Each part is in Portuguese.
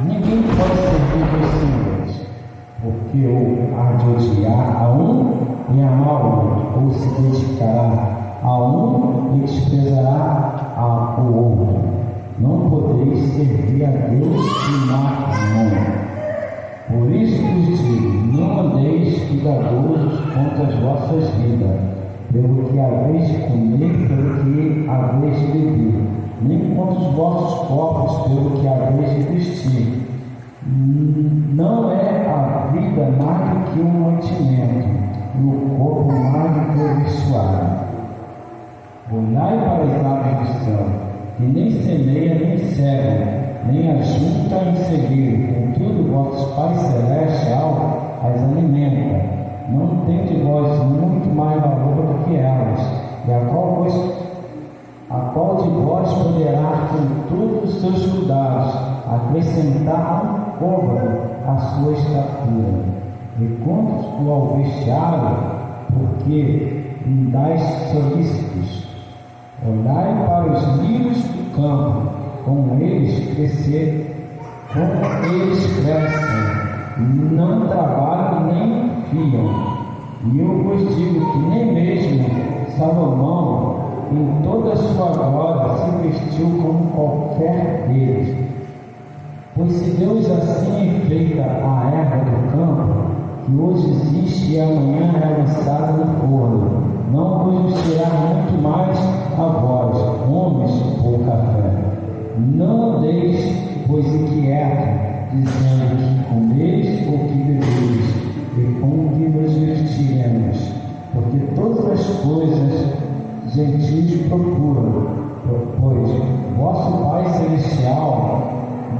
Ninguém pode servir dois senhores, porque ou há de odiar a um e amar o outro, ou se dedicará a um e desprezará ao outro. Não podeis servir a Deus e Mamon. Por isso vos digo, não andeis cuidadosos contra as vossas vidas, pelo que haveis de comer, pelo que haveis de beber, nem contra os vossos corpos, pelo que haveis de vestir. Não é a vida mais do que um mantimento, e o corpo mais do que o vestuário. Olhai para as aves do céu, que nem semeia nem cega, nem ajunta em celeiro, contudo vosso Pai Celestial as alimenta. Não tendes vós muito mais valor do que elas, e a qual de vós poderá, com todos os seus cuidados, acrescentar um côvado à sua estatura? E quanto ao vestiário, porque lhe dais solícitos? Olhai para os lírios do campo, como eles crescem, não trabalham nem fiam. E eu vos digo que nem mesmo Salomão, em toda a sua glória, se vestiu como qualquer deles. Pois se Deus assim enfeita a erva do campo, que hoje existe e amanhã é lançada no forno, não vos vestirá muito mais a vós, homens de pouca fé. Não andeis, pois, inquietos, dizendo que comeis ou que bebeis, e com que nos vestiremos, porque todas as coisas gentis procuram, pois vosso Pai Celestial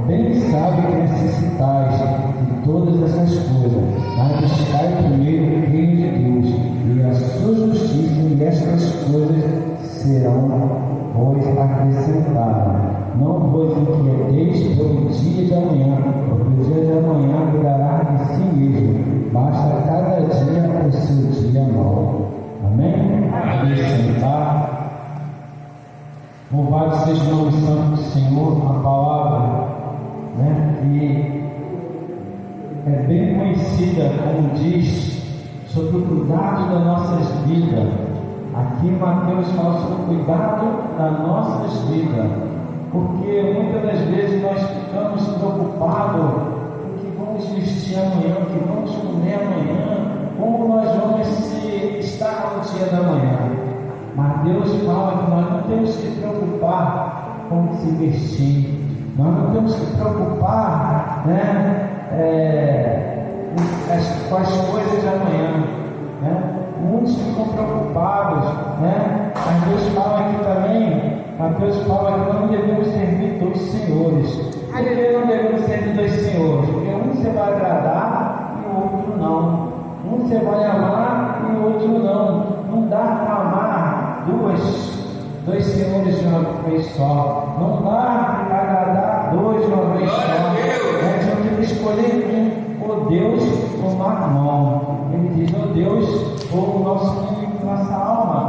bem sabe que necessitais de todas essas coisas, mas buscai primeiro o reino de Deus e a sua justiça, e estas coisas serão vos acrescentadas. Não vos inquieteis pelo dia de amanhã, porque o dia de amanhã cuidará de si mesmo. Basta cada dia o seu dia mau. Amém? Vamos sentar. Louvado seja o nome santo do Senhor, a palavra, que é bem conhecida, como diz, sobre o cuidado das nossas vidas. Aqui Mateus fala sobre o cuidado das nossas vidas, porque muitas das vezes nós ficamos preocupados com o que vamos vestir amanhã, o que vamos comer amanhã, como nós vamos estar no dia da manhã. Mas Deus fala que nós não temos que preocupar com se vestir, nós não temos que preocupar com as coisas de amanhã. Muitos ficam preocupados, mas Deus fala aqui também, Mateus fala que não devemos servir dois senhores. Por que não devemos servir dois senhores? Porque um você vai agradar e o outro não. Um você vai amar e o outro não. Não dá para amar dois senhores de uma vez só. Não dá para agradar dois de uma vez só. Nós temos que escolher um, ou Deus ou Mamon. Ele diz, ó Deus, ou o nosso inimigo, nossa alma.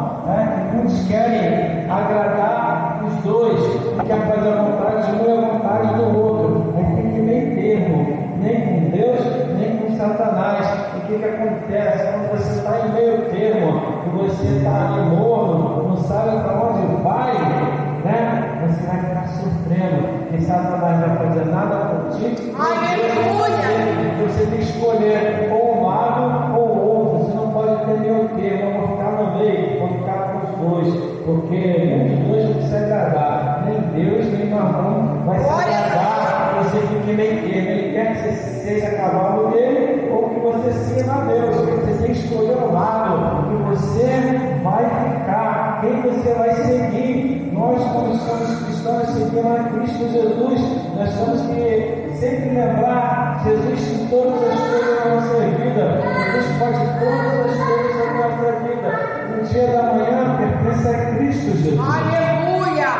Muitos querem agradar os dois, quer fazer a vontade de um e a vontade do outro. Mas tem que meio termo, nem com Deus, nem com Satanás. E o que acontece? Quando você está em meio termo, e você está ali morno, não sabe para onde vai, você vai ficar sofrendo. Quem Satanás não vai fazer nada contigo. Aleluia! Você tem que escolher ou um lado ou o outro. Você não pode ter meio termo. Eu vou ficar no meio, vou ficar com os dois, porque nem os dois vão se agradar. Nem Deus, nem Mamon vai se agradar. Você fique meio termo. Ele quer que você seja cavalo dele ou que você siga a Deus. Você tem que escolher o lado que você vai ficar, quem você vai seguir. Nós, quando somos cristãos, seguimos a Cristo Jesus. Nós temos que sempre lembrar Jesus em todas as coisas da nossa vida. Jesus pode todas as coisas da nossa vida. O dia da manhã pertence a Cristo Jesus. Aleluia!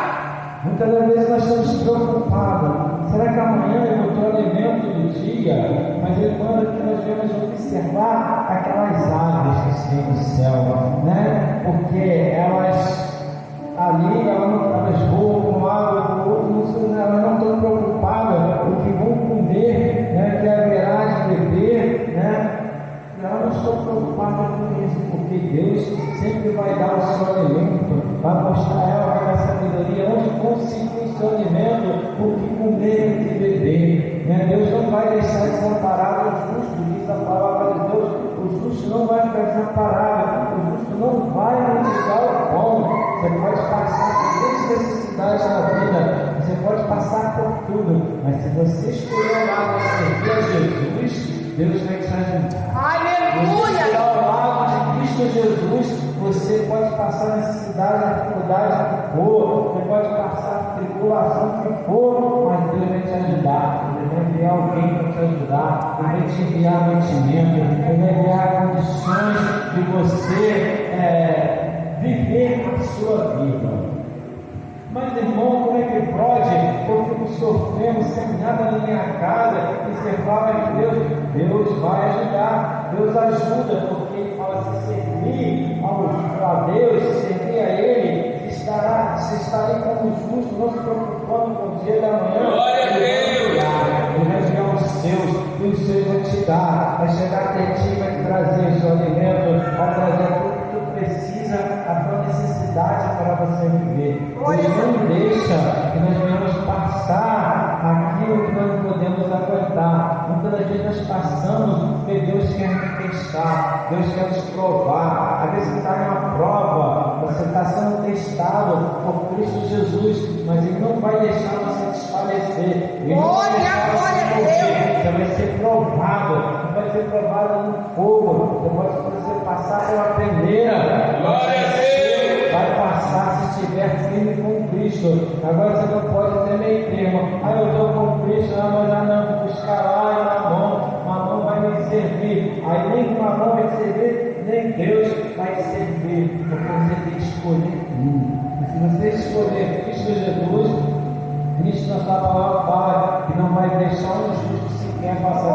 Muitas das vezes nós estamos preocupados. Será que amanhã eu vou ter o alimento do dia? Mas ele manda que nós devemos observar aquelas aves que se vêm do céu, porque elas ali, elas voam com água, elas não estão preocupadas com o que vão comer porque Deus sempre vai dar o seu alimento, vai mostrar a ela, vai dar sabedoria, onde conseguir o seu alimento, o que comer e o que beber, né? Deus não vai deixar desamparado o justo, diz a palavra de Deus, o justo não vai ficar desamparado, o justo não vai mendigar o pão. Você pode passar por muitas necessidades na vida, você pode passar por tudo, mas se você escolher o lado de servir a Jesus, Deus vai te ajudar. Aleluia! Você ao lado de Cristo Jesus, você pode passar necessidade, dificuldade que for, você pode passar tribulação que for, mas Deus vai te ajudar. Ele vai enviar alguém para te ajudar, Ele vai te enviar mantimento, Ele vai enviar condições de você viver a sua vida. Mas irmão, como é que pode? Eu fico sofrendo sem nada na minha casa e você fala que Deus vai ajudar, Deus ajuda, porque Ele fala: se servir a Deus, se servir a Ele, se estarei como justo, não se preocupando com o dia da manhã. Glória a Deus! Ele vai enviar os seus, e os seus vão te dar, vai chegar até ti, vai te trazer o seu alimento, vai trazer tudo que tu precisa, a tua necessidade para você viver. Deus não deixa que nós venhamos passar aquilo que nós não podemos aguentar. Muitas das vezes nós passamos porque Deus quer nos testar, Deus quer nos provar. Às vezes você está em uma prova, você está sendo testado por Cristo Jesus, mas Ele não vai deixar você desfalecer. Ele não vai deixar você morrer. Você vai ser provado, você vai ser provado no fogo, você pode passar pela peneira. Glória a Deus! Vai passar se estiver firme com Cristo. Agora você não pode ter meio termo. Eu estou com Cristo, mas não, vou buscar lá e Mamão vai me servir. Aí nem Mamão vai servir, nem Deus vai servir. Porque você tem que escolher um. E se você escolher Cristo Jesus, Cristo na sua palavra fala que não vai deixar um justo sequer passar.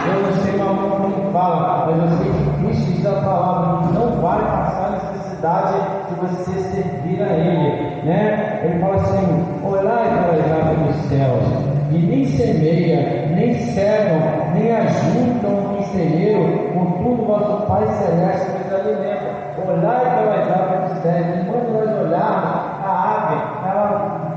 Eu não sei Mamão como fala, mas eu sei que Cristo diz a palavra que não vai passar necessidade de você servir a Ele, né? Ele fala assim: olhai para as aves dos céus, e nem semeia, nem cegam, nem ajuntam em celeiro, contudo vosso Pai Celeste vos alimenta. Olhai para as aves dos céus, e quando nós olharmos a ave, ela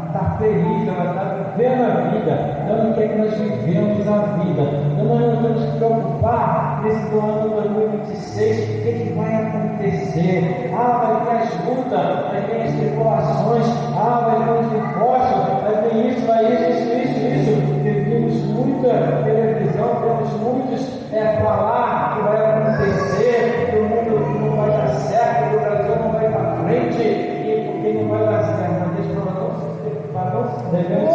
está feliz, ela está vivendo a vida. Então Ele quer que nós vivemos a vida. Então nós não temos que preocupar nesse ano 2026, o que vai acontecer. Vai ter as lutas, vai ter as tribulações, vai ter os impostos, vai ter isso, vai isso. Vimos muita televisão, temos muitos falar que vai acontecer, que o mundo não vai dar certo, que o Brasil não vai para frente, e porque não vai dar certo. Mas Deus falou: não se devemos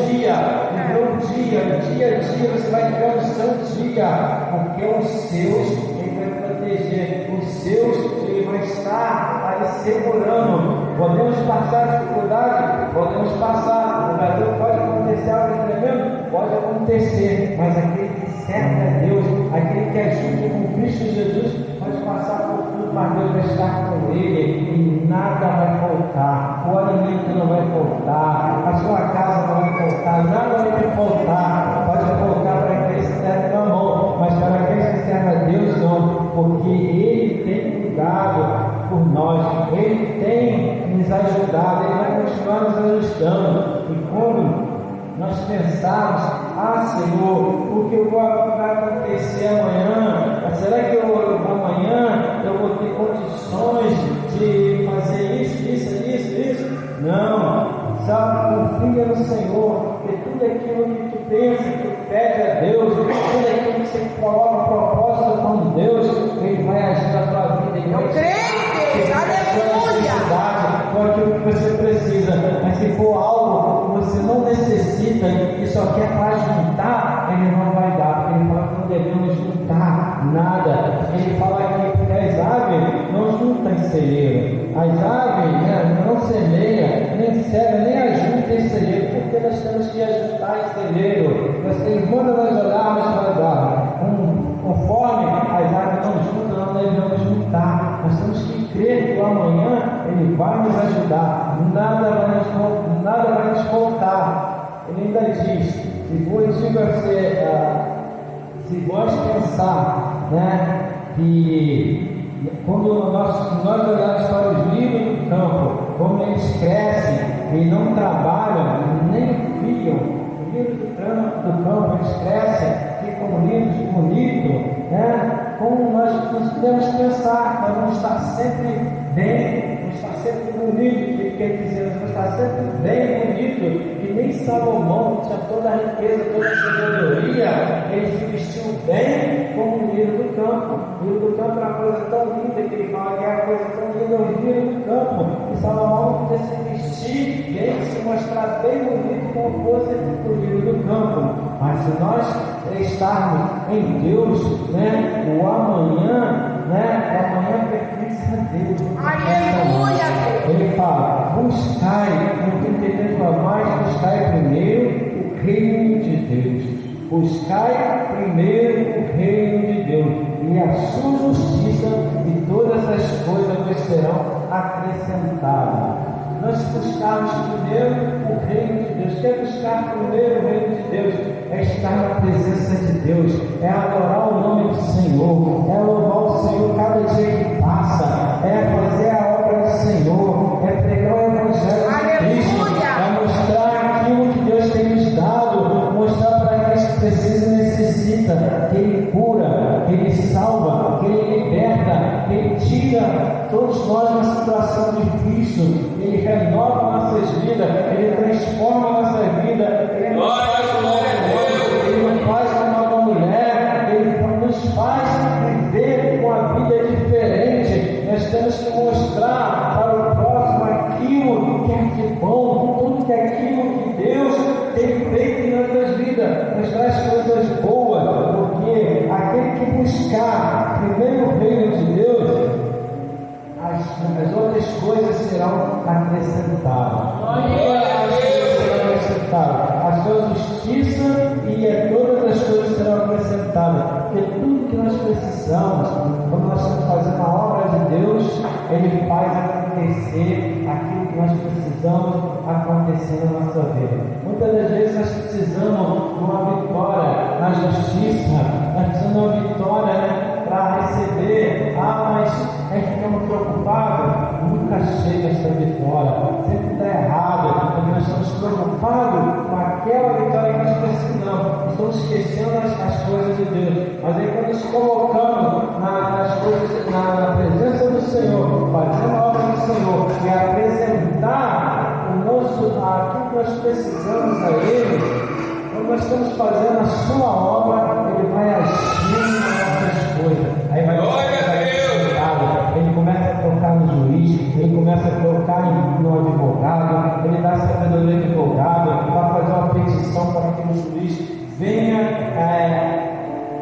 viver o dia a dia, você vai viver o seu dia, porque os seus Ele vai proteger, os seus Ele vai estar aí segurando. Podemos passar dificuldade, podemos passar, o Brasil pode acontecer algo tremendo, pode acontecer, mas aquele que serve a Deus, aquele que é justo com Cristo Jesus, pode passar por tudo, mas Deus vai estar com ele e nada vai faltar. O alimento não vai faltar, a sua casa não vai faltar, nada vai faltar. Pode faltar para aqueles que servem a mão, mas para aqueles que servem a Deus não, porque Ele tem cuidado por nós, Ele tem nos ajudado, Ele vai continuar nos ajudando. E quando nós pensarmos: Senhor, o que vai acontecer amanhã? Será que amanhã eu vou ter condições de fazer isso? Não. Sabe, confia no Senhor, porque tudo aquilo que tu pensa, que tu pede a Deus, tudo aquilo que você coloca um propósito com Deus, Ele vai agir na tua vida. Ele vai com aquilo que você precisa. Mas se for algo que você não necessita e só quer para juntar, Ele não vai dar, porque Ele fala que não devemos juntar nada. Ele fala que as aves não juntam em celeiro, as aves não semeiam, nem cegam, nem ajuntam em celeiro, porque nós temos que ajuntar em celeiro. Quando nós olharmos para as aves, conforme as aves não juntam, não devemos juntar. Nós temos que crer que o amanhã Ele vai nos ajudar, nada vai nos faltar. Ele ainda diz: se vós pensar, Que quando nós olhamos para os lírios do campo, como eles crescem e não trabalham, nem fiam, os lírios do campo eles crescem, ficam lindos, bonitos, né? Como nós podemos pensar, nós vamos estar sempre bem, vamos estar sempre bonito, que quer dizer, nós vamos estar sempre bem bonito, e nem Salomão, que tinha toda a riqueza, toda a sabedoria, ele se vestiu bem como o lírio do campo. O lírio do campo era uma coisa tão linda que ele fala que é uma coisa tão linda, o lírio do campo, e Salomão podia se vestir bem, se mostrar bem bonito como fosse o lírio do campo. Mas se nós estarmos em Deus, né, o amanhã, né, o amanhã pertence a Deus. Aleluia! Ele fala, buscai, no 33 fala, mas buscai primeiro o reino de Deus. Buscai primeiro o reino de Deus e a sua justiça, e todas as coisas vos serão acrescentadas. Nós buscarmos primeiro o reino de Deus. Quer buscar primeiro o reino de Deus? É estar na presença de Deus, é adorar o nome do Senhor, é louvar o Senhor cada dia que passa, é fazer a obra do Senhor, é pregar o Evangelho de Cristo, é mostrar aquilo que Deus tem nos dado, mostrar para aqueles que precisam e necessitam, que Ele cura, que Ele salva, que Ele liberta, que Ele tira todos nós de uma situação difícil, Ele renova nossas vidas, Ele transforma nossa vida, Ele nos faz uma nova mulher, Ele nos faz viver uma vida diferente. Nós temos que mostrar para o próximo aquilo que é de bom, tudo que é aquilo que Deus tem feito em nossas vidas, mostrar as coisas boas, porque aquele que buscar primeiro o reino de Deus, as outras coisas serão acrescentadas. A sua justiça e todas as coisas serão acrescentadas. Porque tudo que nós precisamos, quando nós estamos fazendo a obra de Deus, Ele faz acontecer aquilo que nós precisamos acontecer na nossa vida. Muitas das vezes nós precisamos de uma vitória na justiça, nós precisamos de uma vitória, né, para receber. Mas ficamos preocupados, nunca chega essa vitória, sempre está errado, porque nós estamos preocupados com aquela vitória que nós precisamos, estamos esquecendo as coisas de Deus. Mas aí quando nos colocamos nas coisas, na presença do Senhor, fazendo a obra do Senhor e apresentar aquilo que nós precisamos a Ele, quando nós estamos fazendo a sua obra, Ele vai agir nas nossas coisas. Aí Ele começa a tocar no juiz, Ele começa a tocar no advogado, Ele dá sabedoria ao advogado, vai fazer uma petição para que o juiz venha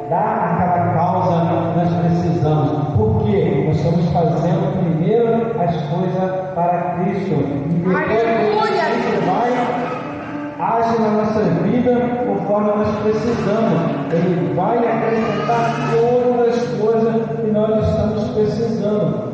dar aquela causa que nós precisamos. Por quê? Nós estamos fazendo primeiro as coisas para Cristo. E depois Ele vai agir na nossa vida conforme nós precisamos. Ele vai acrescentar todas as coisas que nós estamos precisando.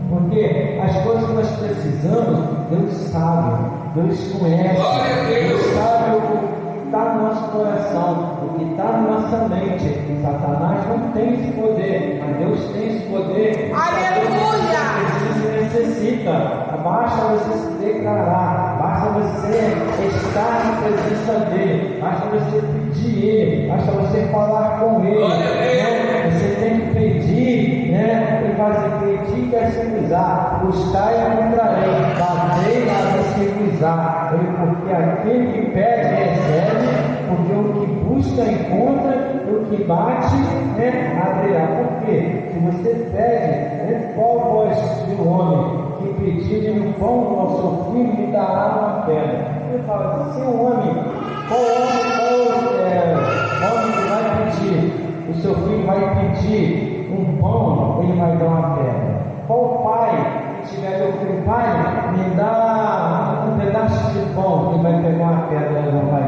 Porque as coisas que nós precisamos, Deus sabe, Deus conhece, Deus sabe o que está no nosso coração, o que está na nossa mente. Satanás não tem esse poder, mas Deus tem esse poder. Aleluia! Você necessita, basta você se declarar, basta você estar na presença dele, basta você pedir ele, basta você falar com ele, né? Você tem que pedir, né? Ele vai pedir e acusar, buscar e encontrarei, batei e acusar, porque aquele que pede recebe, porque o que busca encontra, o que bate, né, abrirá. Por quê? Se você pede, qual voz do homem que pedir um pão ao seu filho lhe dará uma pedra? Ele fala, se o homem, qual homem que vai pedir, o seu filho vai pedir um pão, ele vai dar uma pedra. Qual pai que tiver meu filho, pai, me dá um pedaço de pão, ele vai pegar uma pedra e não vai.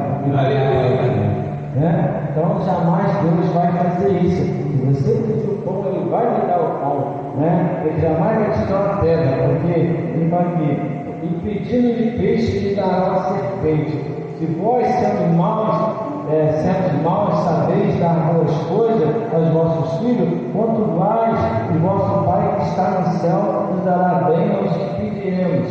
Né? Então jamais Deus vai fazer isso. Se você pedir o pão, Ele vai lhe dar o pão, né? Ele jamais vai te dar uma pedra, porque Ele vai vir. E pedindo de peixe, Ele dará uma serpente. Se vós, sendo maus, sabeis dar boas coisas aos vossos filhos, quanto mais o vosso Pai que está no céu nos dará bem aos que pediremos.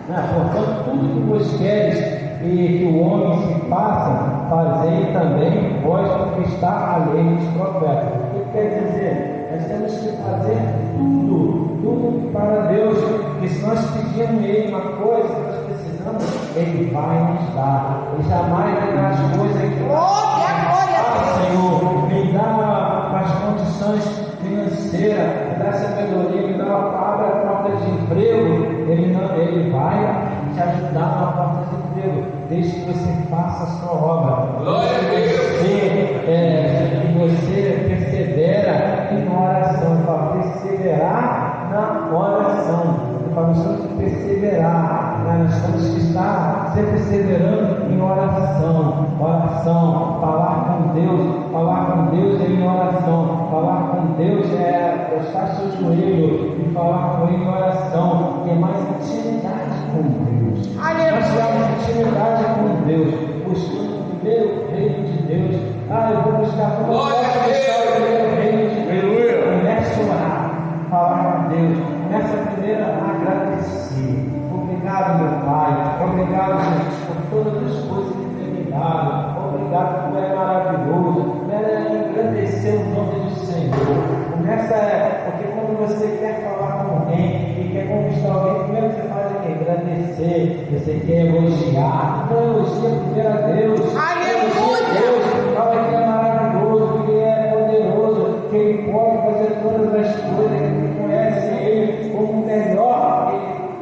Portanto, tudo que vos queres e que o homem se faça, fazei também vós, porque está a lei dos profetas. O que quer dizer? Nós temos que fazer tudo para Deus, porque se nós pedirmos Ele uma coisa que nós precisamos, Ele vai nos dar. Ele jamais vai dar as coisas que Senhor, me dá as condições financeiras, me dá sabedoria, me dá uma porta de emprego. Ele vai te ajudar na porta de emprego, desde que você faça a sua obra. Glória a Deus. Que você persevera em oração. Para perseverar na oração. Nós temos que perseverar, nós temos que estar sempre perseverando em oração, falar com Deus em oração, falar com Deus estar seu joelho e falar com Ele em oração, ter mais intimidade com Deus. Nós temos intimidade com Deus, buscando primeiro o reino de Deus. Eu vou buscar o reino de Deus. Comece a orar, falar com Deus. Começa primeiro a agradecer. Obrigado, meu Pai. Obrigado, Jesus, por todas as coisas que tem me dado. Obrigado porque é maravilhoso. Engrandecer o nome do Senhor. Porque quando você quer falar com alguém e quer conquistar alguém, primeiro você faz o quê? Agradecer. Você quer elogiar. Então elogia primeiro a Deus. Aleluia! Fala que é maravilhoso, que Ele é poderoso, que Ele pode fazer todas as coisas, que Ele conhece Ele como o melhor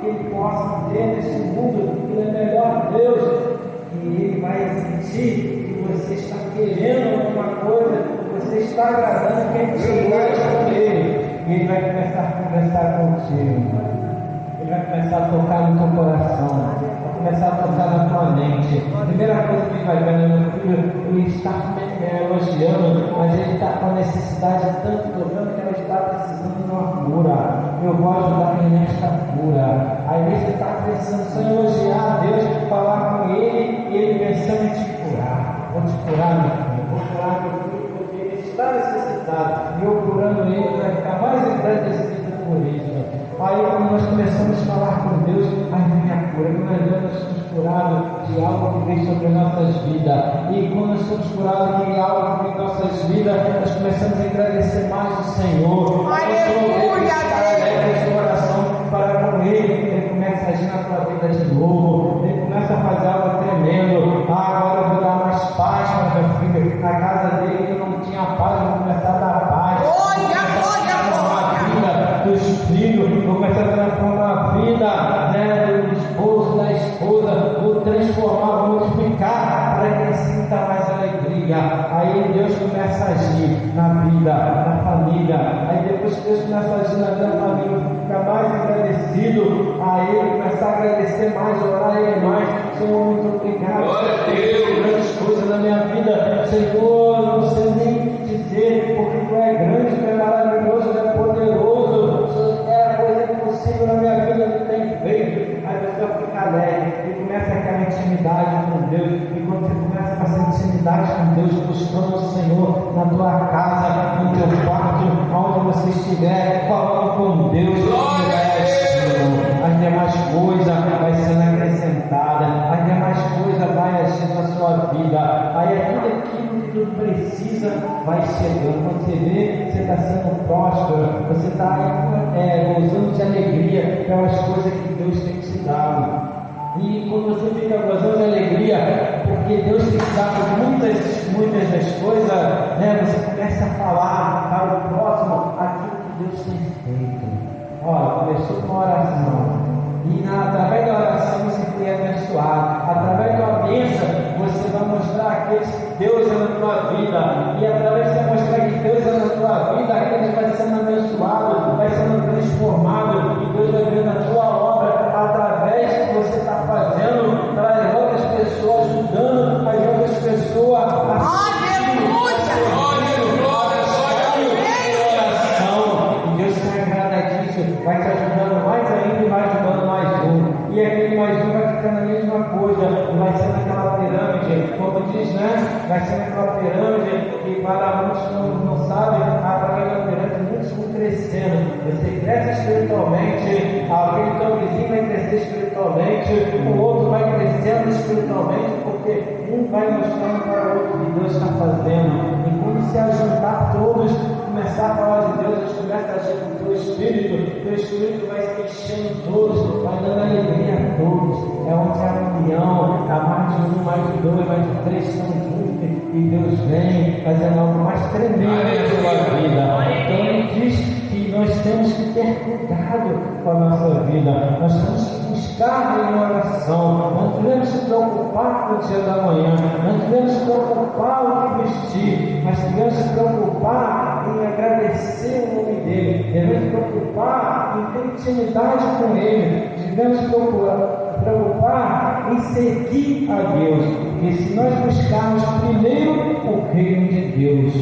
que Ele possa ter nesse mundo. Ele é melhor Deus. E Ele vai sentir que você está querendo alguma coisa, que você está agradando quem te gosta com Ele. E Ele vai começar a conversar contigo. Ele vai começar a tocar no teu coração, vai começar a tocar na tua mente. A primeira coisa que ele vai ver, meu filho, ele está elogiando, mas ele está com necessidade tanto, tocando que ela está precisando de uma cura. Eu vou ajudar ele nesta cura. Aí você está pensando só em elogiar a Deus, falar com Ele, e Ele pensando em te curar. Vou te curar, meu filho, vou curar meu filho, porque ele está necessitado. E eu curando ele, vai ficar mais agradecido por isso. Aí quando nós começamos a falar com Deus, aí vem a cura, que nós somos curados de algo que vem sobre as nossas vidas. E quando nós somos curados de algo que vem em nossas vidas, nós começamos a agradecer mais o Senhor. Aleluia! Seu coração para com Ele começa a agir na tua vida de novo. Ele começa a fazer algo tremendo. Agora eu vou dar mais paz para meu filho. Na casa dele eu não tinha paz, eu vou começar a dar paz. Dos filhos, vou começar a transformar a vida do esposo, da esposa, vou transformar, vou multiplicar para que ele sinta mais alegria. Aí Deus começa a agir na vida, na família. Aí depois que Deus começa a agir na vida da família, fica mais agradecido. Aí ele começa a agradecer mais, orar ele mais. Senhor, muito obrigado. Glória a Deus. Grandes coisas na minha vida, Senhor, eu não sei nem dizer, porque Tu é grande, Tu é maravilhoso, Tu é poderoso. Na minha vida não tem feito. Aí a pessoa fica alegre e começa aquela intimidade com Deus. E quando você começa com essa intimidade com Deus, buscando o Senhor na tua casa, no teu quarto, onde você estiver, falando com Deus, as demais coisas vai sendo acrescentada, as demais coisas vai agir na sua vida. Aí é tudo aquilo que tu precisa vai chegando. Quando você vê, você está sendo próspero, você está gozando de alegria pelas coisas que Deus tem te dado. E quando você fica gozando de alegria, porque Deus tem te dado muitas das coisas, você começa a falar para o próximo aquilo que Deus tem feito. Começou com uma oração. E através da oração você foi abençoado. Através da bênção você vai mostrar aqueles que Deus é na tua vida. E através de você mostrar que Deus é na tua vida, aqueles vai sendo abençoados, vai sendo transformado. E Deus vai ver na tua obra, através do que você está fazendo, para as outras pessoas, ajudando as outras pessoas a vai te ajudando mais ainda e vai ajudando mais um. E aquele mais um vai ficar na mesma mesma coisa, vai ser naquela pirâmide, como diz, né? Vai ser naquela pirâmide que para muitos não sabem, para aquela pirâmide muitos vão crescendo. Você cresce espiritualmente, aquele teu vizinho vai crescer espiritualmente, o outro vai crescendo espiritualmente, porque um vai mostrando para o outro o que Deus está fazendo. E quando se ajuntar todos, começar a falar de Deus, Deus começa a agir com o teu espírito vai se enchendo todos, vai dando alegria a todos. É onde a união, há mais de um, mais de dois, mais de três estão juntos, e Deus vem fazendo algo mais tremendo na sua vida. Então ele diz que nós temos que ter cuidado com a nossa vida, nós temos que buscar em oração, não devemos se preocupar com o dia da manhã, não devemos se preocupar o que vestir, mas devemos se preocupar em agradecer o nome dele, devemos se preocupar em ter intimidade com ele, devemos se preocupar em seguir a Deus, porque se nós buscarmos primeiro o reino de Deus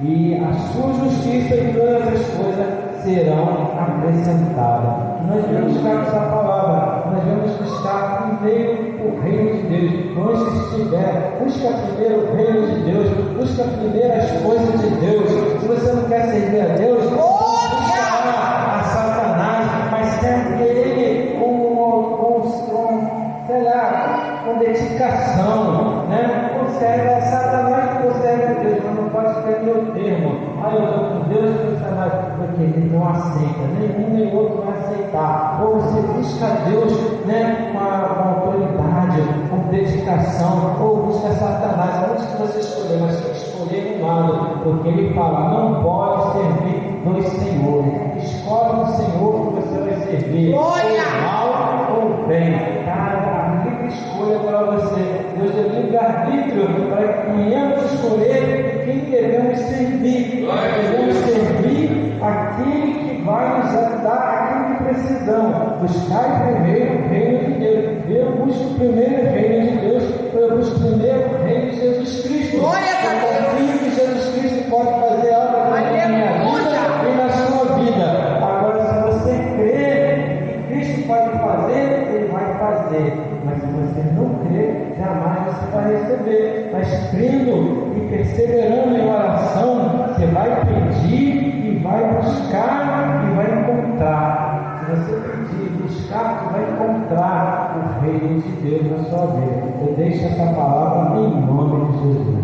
e a sua justiça, e todas as coisas serão acrescentadas. Nós devemos buscar essa palavra, nós devemos buscar primeiro o reino de Deus. Onde você estiver, busca primeiro o reino de Deus, busca primeiro as coisas de Deus. Se você não quer servir a Deus, busca a Satanás, mas serve ele com dedicação, né? Serve a Satanás, não serve a Deus, mas não pode ter meu termo. Eu estou com Deus, porque ele não aceita, nenhum nem outro vai aceitar. Ou você busca a Deus, né, com autoridade, com dedicação, ou busca Satanás. Antes que você escolher, mas tem que escolher um lado, porque ele fala: não pode servir dois senhores. Escolhe o Senhor que você vai servir, ou mal ou bem. Cara, a livre escolha para você. Deus deu livre-arbítrio para que venhamos escolher quem devemos servir. Devemos servir aquele que vai nos dar aquilo que precisamos. Buscar primeiro o reino de Deus. Eu busco primeiro o reino de Deus. Eu busco primeiro o reino de Jesus Cristo. Eu confio que Jesus Cristo pode fazer algo na minha vida e na sua vida. Agora, se você crê que Cristo pode fazer, Ele vai fazer. Mas se você não crê, jamais você vai receber. Mas crendo e perseverando em oração, você vai pedir e vai buscar e vai encontrar. Se você pedir e buscar, você vai encontrar o reino de Deus na sua vida. Eu deixo essa palavra em nome de Jesus.